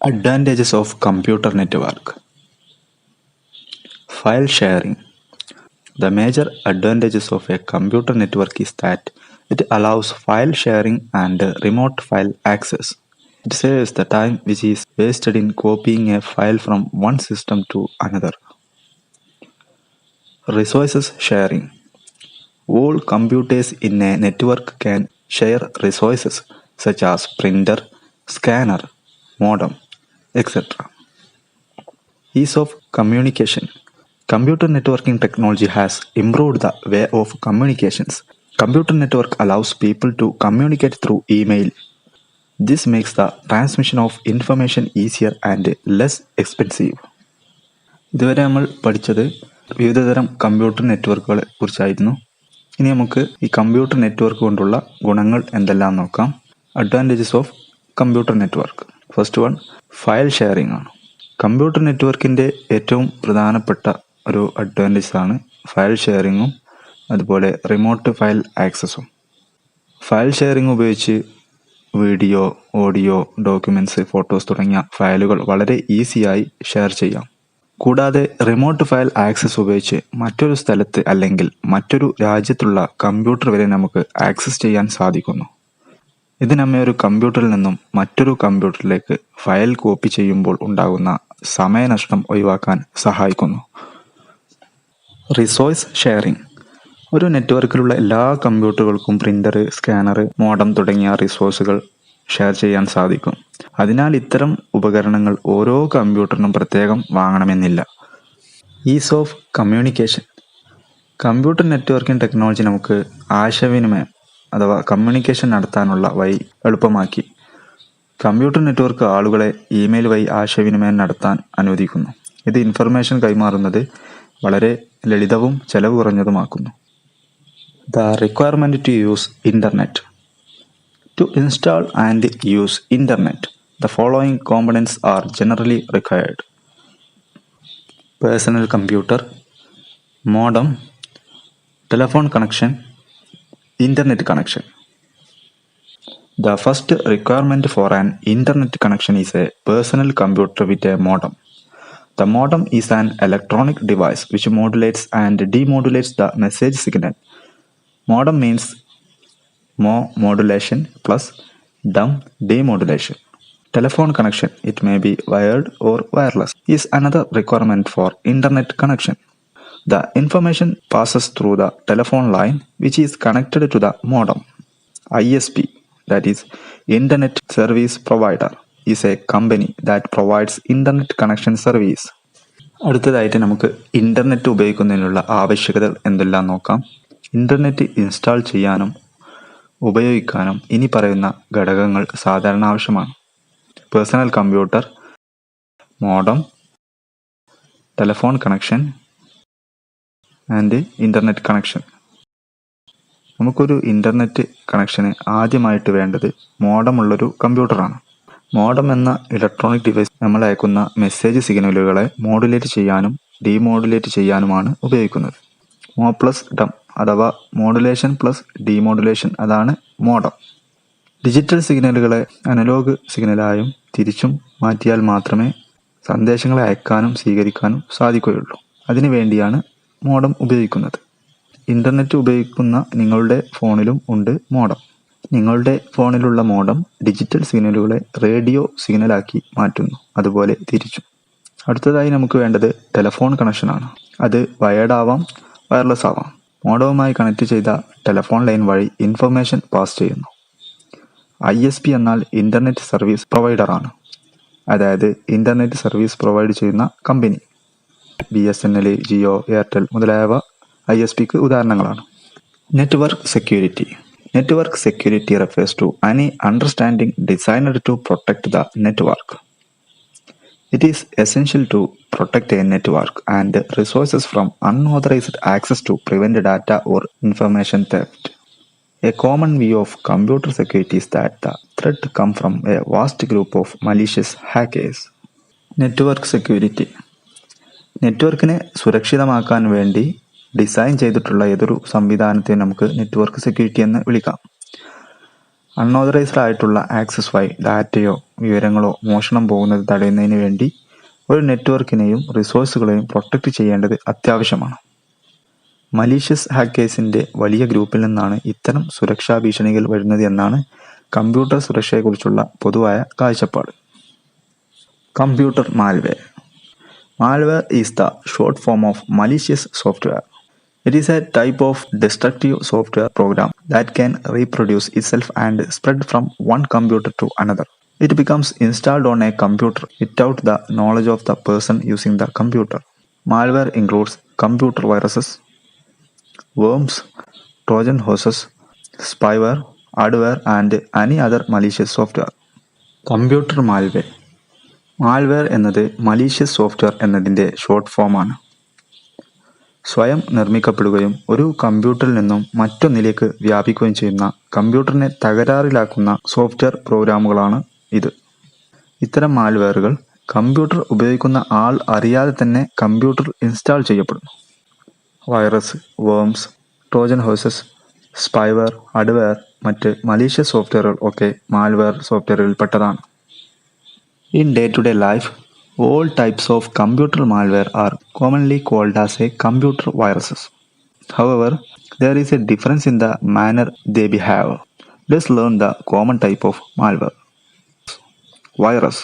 Advantages of computer network. File sharing. The major advantages of a computer network is that it allows file sharing and remote file access. It saves the time which is wasted in copying a file from one system to another. Resources sharing. All computers in a network can share resources such as printer, scanner, modem, etc. Ease of communication. Computer networking technology has improved the way of communications. Computer network allows people to communicate through email. This makes the transmission of information easier and less expensive. ഇതുവരെ നമ്മൾ പഠിച്ചത് വിവിധതരം computer നെറ്റ്വർക്കുകളെ കുറിച്ചായിരുന്നു. ഇനി നമുക്ക് ഈ computer network കൊണ്ടുള്ള ഗുണങ്ങൾ എന്തെല്ലാം നോക്കാം. Advantages of computer network. First one file sharing ആണ്. കമ്പ്യൂട്ടർ നെറ്റ്വർക്കിൻ്റെ ഏറ്റവും പ്രധാനപ്പെട്ട ഒരു അഡ്വാൻറ്റേജ് ആണ് ഫയൽ ഷെയറിങ്ങും അതുപോലെ റിമോട്ട് ഫയൽ ആക്സസും. ഫയൽ ഷെയറിംഗ് ഉപയോഗിച്ച് വീഡിയോ, ഓഡിയോ, ഡോക്യുമെൻറ്റ്സ്, ഫോട്ടോസ് തുടങ്ങിയ ഫയലുകൾ വളരെ ഈസിയായി ഷെയർ ചെയ്യാം. കൂടാതെ റിമോട്ട് ഫയൽ ആക്സസ് ഉപയോഗിച്ച് മറ്റൊരു സ്ഥലത്ത് അല്ലെങ്കിൽ മറ്റൊരു രാജ്യത്തുള്ള കമ്പ്യൂട്ടർ വരെ നമുക്ക് ആക്സസ് ചെയ്യാൻ സാധിക്കുന്നു. ഇത് നമ്മെ ഒരു കമ്പ്യൂട്ടറിൽ നിന്നും മറ്റൊരു കമ്പ്യൂട്ടറിലേക്ക് ഫയൽ കോപ്പി ചെയ്യുമ്പോൾ ഉണ്ടാകുന്ന സമയനഷ്ടം ഒഴിവാക്കാൻ സഹായിക്കുന്നു. Resource sharing. ഒരു നെറ്റ്വർക്കിലുള്ള എല്ലാ കമ്പ്യൂട്ടറുകൾക്കും പ്രിൻ്റർ, സ്കാനർ, മോഡം തുടങ്ങിയ റിസോഴ്സുകൾ ഷെയർ ചെയ്യാൻ സാധിക്കും. അതിനാൽ ഇത്തരം ഉപകരണങ്ങൾ ഓരോ കമ്പ്യൂട്ടറിനും പ്രത്യേകം വാങ്ങണമെന്നില്ല. Ease of communication. Computer networking technology നമുക്ക് ആശയവിനിമയം അഥവാ കമ്മ്യൂണിക്കേഷൻ നടത്താനുള്ള വഴി എളുപ്പമാക്കി. കമ്പ്യൂട്ടർ നെറ്റ്വർക്ക് ആളുകളെ ഇമെയിൽ വഴി ആശയവിനിമയം നടത്താൻ അനുവദിക്കുന്നു. ഇത് ഇൻഫർമേഷൻ കൈമാറുന്നത് വളരെ ലളിതവും ചെലവ് കുറഞ്ഞതുമാക്കുന്നു. The requirement to use internet. To install and use internet, the following components are generally required: personal computer, modem, telephone connection, internet connection. The first requirement for an internet connection is a personal computer with a modem. The modem is an electronic device which modulates and demodulates the message signal. Modem means modulation plus demodulation. Telephone connection, it may be wired or wireless, is another requirement for internet connection. The information passes through the telephone line which is connected to the modem. ISP, that is Internet Service Provider, is a company that provides internet connection service. അടുത്തതായിട്ട് നമുക്ക് internet ഉപയോഗിക്കുന്നതിനുള്ള ആവശ്യകതകൾ എന്തെല്ലാം നോക്കാം. Internet install ചെയ്യാനും ഉപയോഗിക്കാനും ഇനി പറയുന്ന ഘടകങ്ങൾ സാധാരണ ആവശ്യമാണ്: personal computer, modem, telephone connection and internet connection. നമുക്കൊരു ഇൻ്റർനെറ്റ് കണക്ഷന് ആദ്യമായിട്ട് വേണ്ടത് മോഡമുള്ളൊരു കമ്പ്യൂട്ടറാണ്. മോഡം എന്ന ഇലക്ട്രോണിക് ഡിവൈസ് നമ്മൾ അയക്കുന്ന മെസ്സേജ് സിഗ്നലുകളെ മോഡുലേറ്റ് ചെയ്യാനും ഡീമോഡുലേറ്റ് ചെയ്യാനുമാണ് ഉപയോഗിക്കുന്നത്. മോ പ്ലസ് ഡം അഥവാ മോഡുലേഷൻ പ്ലസ് ഡീമോഡുലേഷൻ, അതാണ് മോഡം. ഡിജിറ്റൽ സിഗ്നലുകളെ അനലോഗ് സിഗ്നലായും തിരിച്ചും മാറ്റിയാൽ മാത്രമേ സന്ദേശങ്ങളെ അയക്കാനും സ്വീകരിക്കാനും സാധിക്കുകയുള്ളൂ. അതിനു വേണ്ടിയാണ് മോഡം ഉപയോഗിക്കുന്നത്. ഇൻ്റർനെറ്റ് ഉപയോഗിക്കുന്ന നിങ്ങളുടെ ഫോണിലും ഉണ്ട് മോഡം. നിങ്ങളുടെ ഫോണിലുള്ള മോഡം ഡിജിറ്റൽ സിഗ്നലുകളെ റേഡിയോ സിഗ്നലാക്കി മാറ്റുന്നു, അതുപോലെ തിരിച്ചും. അടുത്തതായി നമുക്ക് വേണ്ടത് ടെലിഫോൺ കണക്ഷനാണ്. അത് വയേർഡ് ആവാം, വയർലെസ് ആവാം. മോഡവുമായി കണക്ട് ചെയ്ത ടെലിഫോൺ ലൈൻ വഴി ഇൻഫർമേഷൻ പാസ് ചെയ്യുന്നു. ISP എന്നാൽ ഇൻ്റർനെറ്റ് സർവീസ് പ്രൊവൈഡറാണ്, അതായത് ഇൻ്റർനെറ്റ് സർവീസ് പ്രൊവൈഡ് ചെയ്യുന്ന കമ്പനി. BSNL, ജിയോ, എയർടെൽ മുതലായവ ISPക്ക് ഉദാഹരണങ്ങളാണ്. Network security. Network security refers to any understanding designed to protect the network. It is essential to protect a network and resources from unauthorized access to prevent data or information theft. A common view of computer security is that the threat comes from a vast group of malicious hackers. Network security. നെറ്റ്വർക്കിനെ സുരക്ഷിതമാക്കാൻ വേണ്ടി design ചെയ്തിട്ടുള്ള ഏതൊരു സംവിധാനത്തെ നമുക്ക് network security എന്ന് വിളിക്കാം. Unauthorised ആയിട്ടുള്ള ആക്സസ് വഴി ഡാറ്റയോ വിവരങ്ങളോ മോഷണം പോകുന്നത് തടയുന്നതിന് വേണ്ടി ഒരു നെറ്റ്വർക്കിനെയും റിസോഴ്സുകളെയും പ്രൊട്ടക്റ്റ് ചെയ്യേണ്ടത് അത്യാവശ്യമാണ്. മലീഷ്യസ് ഹാക്കേഴ്സിന്റെ വലിയ ഗ്രൂപ്പിൽ നിന്നാണ് ഇത്തരം സുരക്ഷാ ഭീഷണികൾ വരുന്നത് എന്നാണ് കമ്പ്യൂട്ടർ സുരക്ഷയെക്കുറിച്ചുള്ള പൊതുവായ കാഴ്ചപ്പാട്. Computer malware. Malware is the short form of malicious software. It is a type of destructive software program that can reproduce itself and spread from one computer to another. It becomes installed on a computer without the knowledge of the person using the computer. Malware includes computer viruses, worms, Trojan horses, spyware, adware, and any other malicious software. Computer malware. Malware എന്നത് malicious software എന്നതിൻ്റെ short ഫോമാണ്. സ്വയം നിർമ്മിക്കപ്പെടുകയും ഒരു കമ്പ്യൂട്ടറിൽ നിന്നും മറ്റൊന്നിലേക്ക് വ്യാപിക്കുകയും ചെയ്യുന്ന കമ്പ്യൂട്ടറിനെ തകരാറിലാക്കുന്ന സോഫ്റ്റ്വെയർ പ്രോഗ്രാമുകളാണ് ഇത്. ഇത്തരം മാൽവെയറുകൾ കമ്പ്യൂട്ടർ ഉപയോഗിക്കുന്ന ആൾ അറിയാതെ തന്നെ കമ്പ്യൂട്ടർ ഇൻസ്റ്റാൾ ചെയ്യപ്പെടുന്നു. Virus, worms, trojan horses, spyware, adware, മറ്റ് മലീഷ്യസ് സോഫ്റ്റ്വെയറുകൾ ഒക്കെ മാൽവെയർ സോഫ്റ്റ്വെയറുകളിൽപ്പെട്ടതാണ്. In day-to-day life, all types of computer malware are commonly called as a computer viruses. However, there is a difference in the manner they behave. Let's learn the common type of malware. Virus.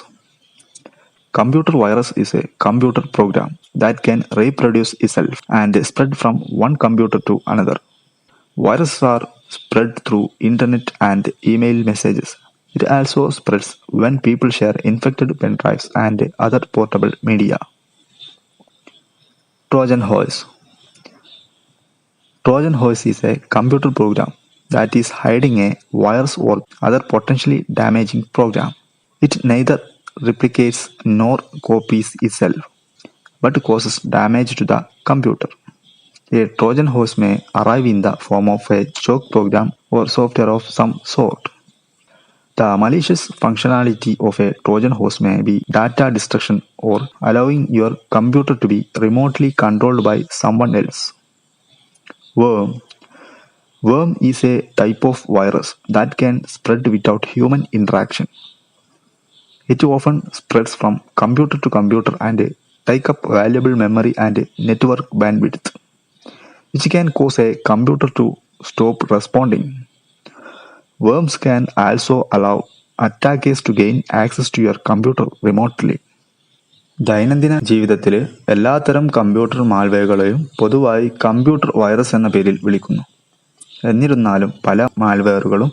Computer virus is a computer program that can reproduce itself and spread from one computer to another. Viruses are spread through internet and email messages. It also spreads when people share infected pen drives and other portable media. Trojan horse. Trojan horse is a computer program that is hiding a virus or other potentially damaging program. It neither replicates nor copies itself, but causes damage to the computer. A Trojan horse may arrive in the form of a choke program or software of some sort. The malicious functionality of a Trojan horse may be data destruction or allowing your computer to be remotely controlled by someone else. Worm. Worm is a type of virus that can spread without human interaction. It often spreads from computer to computer and take up valuable memory and network bandwidth, which can cause a computer to stop responding. Worms can also allow attackers to gain access to your computer remotely. ദൈനംദിന ജീവിതത്തിൽ എല്ലാത്തരം computer മാൽവെയറുകളെയും പൊതുവായി computer virus എന്ന പേരിൽ വിളിക്കുന്നു. എന്നിരുന്നാലും പല മാൽവെയറുകളും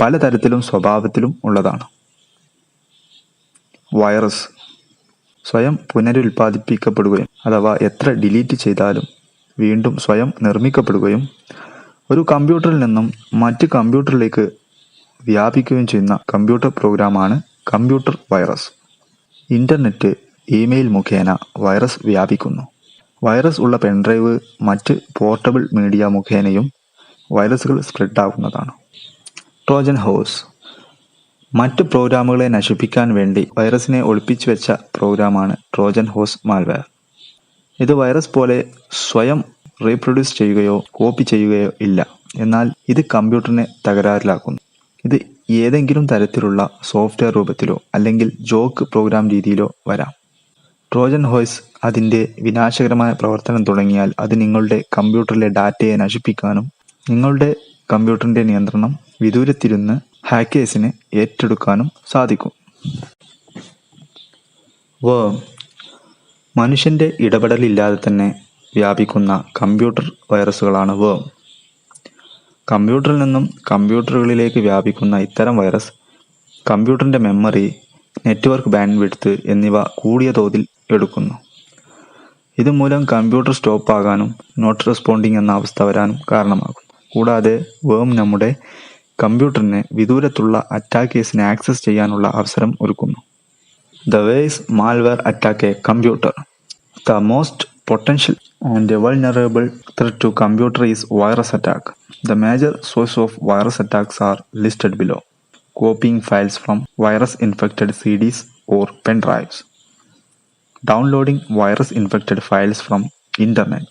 പലതരത്തിലും സ്വഭാവത്തിലും ഉള്ളതാണ്. വൈറസ് സ്വയം പുനരുൽപ്പാദിപ്പിക്കപ്പെടുകയും അഥവാ എത്ര ഡിലീറ്റ് ചെയ്താലും വീണ്ടും സ്വയം നിർമ്മിക്കപ്പെടുകയും ഒരു കമ്പ്യൂട്ടറിൽ നിന്നും മറ്റ് കമ്പ്യൂട്ടറിലേക്ക് വ്യാപിക്കുകയും ചെയ്യുന്ന കമ്പ്യൂട്ടർ പ്രോഗ്രാമാണ് കമ്പ്യൂട്ടർ വൈറസ്. ഇൻ്റർനെറ്റ്, ഇമെയിൽ മുഖേന വൈറസ് വ്യാപിക്കുന്നു. വൈറസ് ഉള്ള പെൻഡ്രൈവ്, മറ്റ് പോർട്ടബിൾ മീഡിയ മുഖേനയും വൈറസുകൾ സ്പ്രെഡ് ആകുന്നതാണ്. Trojan horse. മറ്റ് പ്രോഗ്രാമുകളെ നശിപ്പിക്കാൻ വേണ്ടി വൈറസിനെ ഒളിപ്പിച്ചു വെച്ച പ്രോഗ്രാമാണ് ട്രോജൻ ഹോഴ്സ് മാൽവെയർ. ഇത് വൈറസ് പോലെ സ്വയം റീപ്രൊഡ്യൂസ് ചെയ്യുകയോ കോപ്പി ചെയ്യുകയോ ഇല്ല. എന്നാൽ ഇത് കമ്പ്യൂട്ടറിനെ തകരാറിലാക്കുന്നു. ഇത് ഏതെങ്കിലും തരത്തിലുള്ള സോഫ്റ്റ്വെയർ രൂപത്തിലോ അല്ലെങ്കിൽ ജോക്ക് പ്രോഗ്രാം രീതിയിലോ വരാം. ട്രോജൻ ഹോഴ്സ് അതിൻ്റെ വിനാശകരമായ പ്രവർത്തനം തുടങ്ങിയാൽ അത് നിങ്ങളുടെ കമ്പ്യൂട്ടറിലെ ഡാറ്റയെ നശിപ്പിക്കാനും നിങ്ങളുടെ കമ്പ്യൂട്ടറിൻ്റെ നിയന്ത്രണം വിദൂരത്തിരുന്ന് ഹാക്കേഴ്സിന് ഏറ്റെടുക്കാനും സാധിക്കും. വേം. മനുഷ്യൻ്റെ ഇടപെടലില്ലാതെ തന്നെ വ്യാപിക്കുന്ന കമ്പ്യൂട്ടർ വൈറസുകളാണ് വേം. കമ്പ്യൂട്ടറിൽ നിന്നും കമ്പ്യൂട്ടറുകളിലേക്ക് വ്യാപിക്കുന്ന ഇത്തരം വൈറസ് കമ്പ്യൂട്ടറിൻ്റെ മെമ്മറി, നെറ്റ്വർക്ക് ബാൻഡ്വിഡ്ത്ത് എന്നിവ കൂടിയ തോതിൽ എടുക്കുന്നു. ഇതുമൂലം കമ്പ്യൂട്ടർ സ്റ്റോപ്പ് ആകാനും നോട്ട് റെസ്പോണ്ടിങ് എന്ന അവസ്ഥ വരാനും കാരണമാകും. കൂടാതെ വേം നമ്മുടെ കമ്പ്യൂട്ടറിനെ വിദൂരത്തുള്ള അറ്റാക്കേഴ്സിനെ ആക്സസ് ചെയ്യാനുള്ള അവസരം ഒരുക്കുന്നു. The ways malware attack a computer. The most potential and vulnerable threat to computer is virus attack. The major sources of virus attacks are listed below. Copying files from virus-infected CDs or pen drives. Downloading virus-infected files from internet.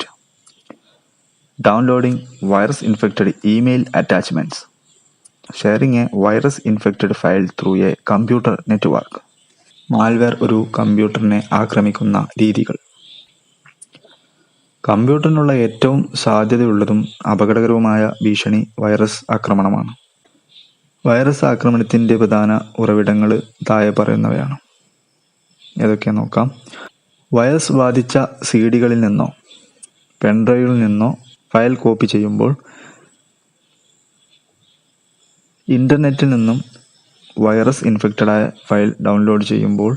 Downloading virus-infected email attachments. sharing a virus-infected file through a computer network. Malware ഒരു കമ്പ്യൂട്ടറിനെ ആക്രമിക്കുന്ന രീതികൾ. കമ്പ്യൂട്ടറിനുള്ള ഏറ്റവും സാധ്യതയുള്ളതും അപകടകരവുമായ ഭീഷണി virus ആക്രമണമാണ്. Virus ആക്രമണത്തിൻ്റെ പ്രധാന ഉറവിടങ്ങൾ താഴെ പറയുന്നവയാണ്. ഏതൊക്കെയാണെന്ന് നോക്കാം. വൈറസ് ബാധിച്ച CD-കളിൽ നിന്നോ പെൻഡ്രൈവിൽ നിന്നോ ഫയൽ കോപ്പി ചെയ്യുമ്പോൾ, ഇൻ്റർനെറ്റിൽ നിന്നും വൈറസ് ഇൻഫെക്റ്റഡായ ഫയൽ ഡൗൺലോഡ് ചെയ്യുമ്പോൾ,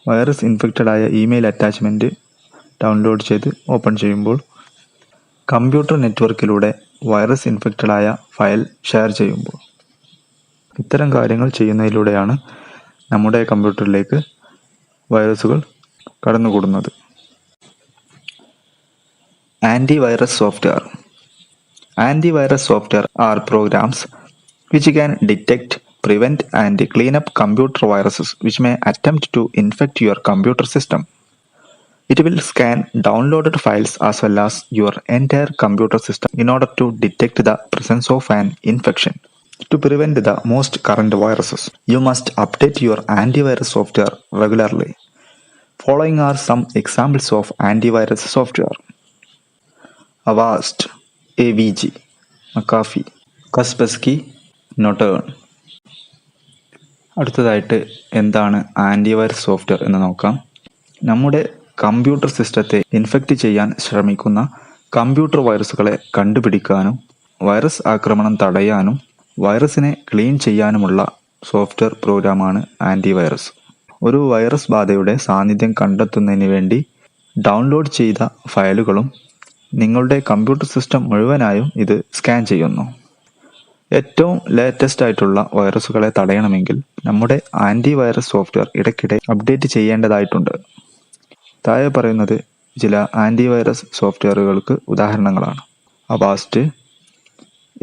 വൈറസ് ഇൻഫെക്റ്റഡായ ഇമെയിൽ അറ്റാച്ച്മെൻറ്റ് ഡൗൺലോഡ് ചെയ്ത് ഓപ്പൺ ചെയ്യുമ്പോൾ, കമ്പ്യൂട്ടർ നെറ്റ്വർക്കിലൂടെ വൈറസ് ഇൻഫെക്റ്റഡായ ഫയൽ ഷെയർ ചെയ്യുമ്പോൾ, ഇത്തരം കാര്യങ്ങൾ ചെയ്യുന്നതിലൂടെയാണ് നമ്മുടെ കമ്പ്യൂട്ടറിലേക്ക് വൈറസുകൾ കടന്നുകൂടുന്നത്. Antivirus software. Antivirus software are programs which can detect, prevent, and clean up computer viruses which may attempt to infect your computer system. It will scan downloaded files as well as your entire computer system in order to detect the presence of an infection. To prevent the most current viruses, you must update your antivirus software regularly. Following are some examples of antivirus software. Avast, AVG, McAfee, Kaspersky, Norton. അടുത്തതായിട്ട് എന്താണ് antivirus software എന്ന് നോക്കാം. നമ്മുടെ computer സിസ്റ്റത്തെ infect ചെയ്യാൻ ശ്രമിക്കുന്ന computer വൈറസുകളെ കണ്ടുപിടിക്കാനും virus ആക്രമണം തടയാനും വൈറസിനെ ക്ലീൻ ചെയ്യാനുമുള്ള സോഫ്റ്റ്വെയർ പ്രോഗ്രാമാണ് ആൻറ്റിവൈറസ്. ഒരു വൈറസ് ബാധയുടെ സാന്നിധ്യം കണ്ടെത്തുന്നതിന് വേണ്ടി ഡൗൺലോഡ് ചെയ്ത ഫയലുകളും നിങ്ങളുടെ കമ്പ്യൂട്ടർ സിസ്റ്റം മുഴുവനായും ഇത് സ്കാൻ ചെയ്യുന്നു. ഏറ്റവും ലേറ്റസ്റ്റ് ആയിട്ടുള്ള വൈറസുകളെ തടയണമെങ്കിൽ നമ്മുടെ ആൻറ്റിവൈറസ് സോഫ്റ്റ്വെയർ ഇടയ്ക്കിടെ അപ്ഡേറ്റ് ചെയ്യേണ്ടതായിട്ടുണ്ട്. താഴെ പറയുന്നത് ചില ആൻറ്റിവൈറസ് സോഫ്റ്റ്വെയറുകൾക്ക് ഉദാഹരണങ്ങളാണ്. Avast,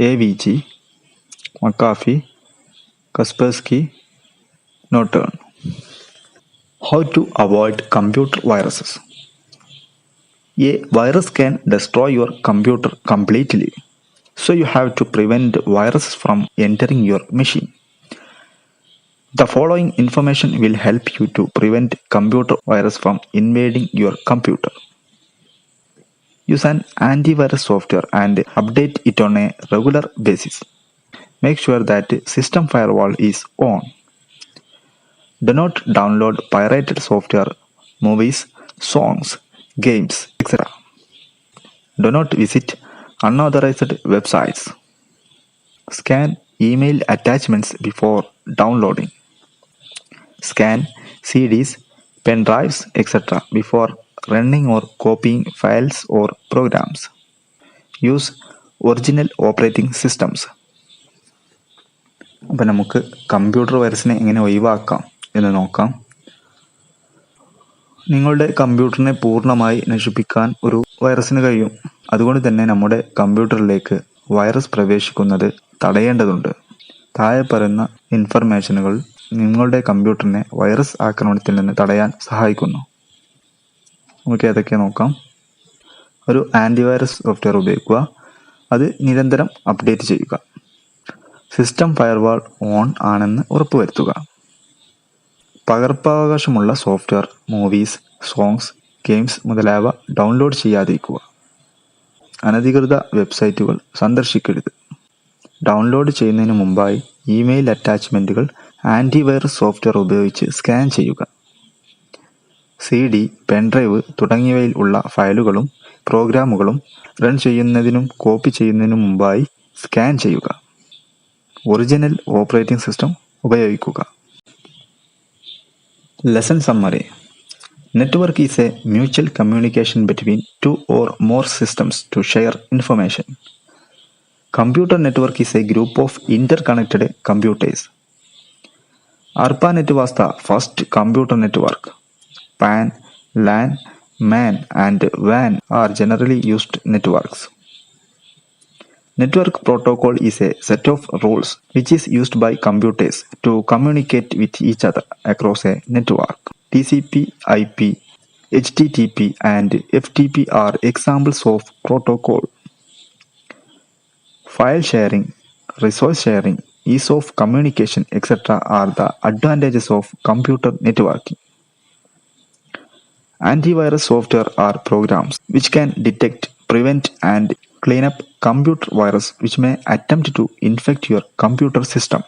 AVG, McAfee, Kaspersky, Norton. How to avoid computer viruses. A virus can destroy your computer completely, so you have to prevent viruses from entering your machine. The following information will help you to prevent computer virus from invading your computer. Use an antivirus software and update it on a regular basis. Make sure that system firewall is on. Do not download pirated software, movies, songs, games, etc. Do not visit unauthorized websites. Scan email attachments before downloading. Scan CDs, pen drives, etc. before running or copying files or programs. Use original operating systems. അപ്പോൾ നമുക്ക് computer വൈറസിനെ എങ്ങനെ ഒഴിവാക്കാം എന്ന് നോക്കാം. നിങ്ങളുടെ കമ്പ്യൂട്ടറിനെ പൂർണ്ണമായി നശിപ്പിക്കാൻ ഒരു വൈറസിന് കഴിയും. അതുകൊണ്ട് തന്നെ നമ്മുടെ കമ്പ്യൂട്ടറിലേക്ക് വൈറസ് പ്രവേശിക്കുന്നത് തടയേണ്ടതുണ്ട്. താഴെ പറയുന്ന ഇൻഫർമേഷനുകൾ നിങ്ങളുടെ കമ്പ്യൂട്ടറിനെ വൈറസ് ആക്രമണത്തിൽ നിന്ന് തടയാൻ സഹായിക്കുന്നു. നമുക്ക് ഏതൊക്കെ നോക്കാം. ഒരു ആൻറ്റിവൈറസ് സോഫ്റ്റ്വെയർ ഉപയോഗിക്കുക. അത് നിരന്തരം അപ്ഡേറ്റ് ചെയ്യുക. സിസ്റ്റം ഫയർവാൾ ഓൺ ആണെന്ന് ഉറപ്പുവരുത്തുക. പകർപ്പവകാശമുള്ള സോഫ്റ്റ്വെയർ, മൂവീസ്, സോങ്സ്, ഗെയിംസ് മുതലായവ ഡൗൺലോഡ് ചെയ്യാതിരിക്കുക. അനധികൃത വെബ്സൈറ്റുകൾ സന്ദർശിക്കരുത്. ഡൗൺലോഡ് ചെയ്യുന്നതിന് മുമ്പായി ഇമെയിൽ അറ്റാച്ച്മെൻറ്റുകൾ ആൻറ്റിവൈറസ് സോഫ്റ്റ്വെയർ ഉപയോഗിച്ച് സ്കാൻ ചെയ്യുക. CD, പെൻഡ്രൈവ് തുടങ്ങിയവയിൽ ഉള്ള ഫയലുകളും പ്രോഗ്രാമുകളും റൺ ചെയ്യുന്നതിനും കോപ്പി ചെയ്യുന്നതിനും മുമ്പായി സ്കാൻ ചെയ്യുക. ഒറിജിനൽ ഓപ്പറേറ്റിംഗ് സിസ്റ്റം ഉപയോഗിക്കുക. Lesson summary. Network is a mutual communication between two or more systems to share information. Computer network is a group of interconnected computers. ARPANET was the first computer network. PAN, LAN, MAN and WAN are generally used networks. Network protocol is a set of rules which is used by computers to communicate with each other across a network. TCP, IP, HTTP and FTP are examples of protocol. File sharing, resource sharing, ease of communication, etc. are the advantages of computer networking. Antivirus software are programs which can detect, prevent, and clean up computer virus which may attempt to infect your computer system.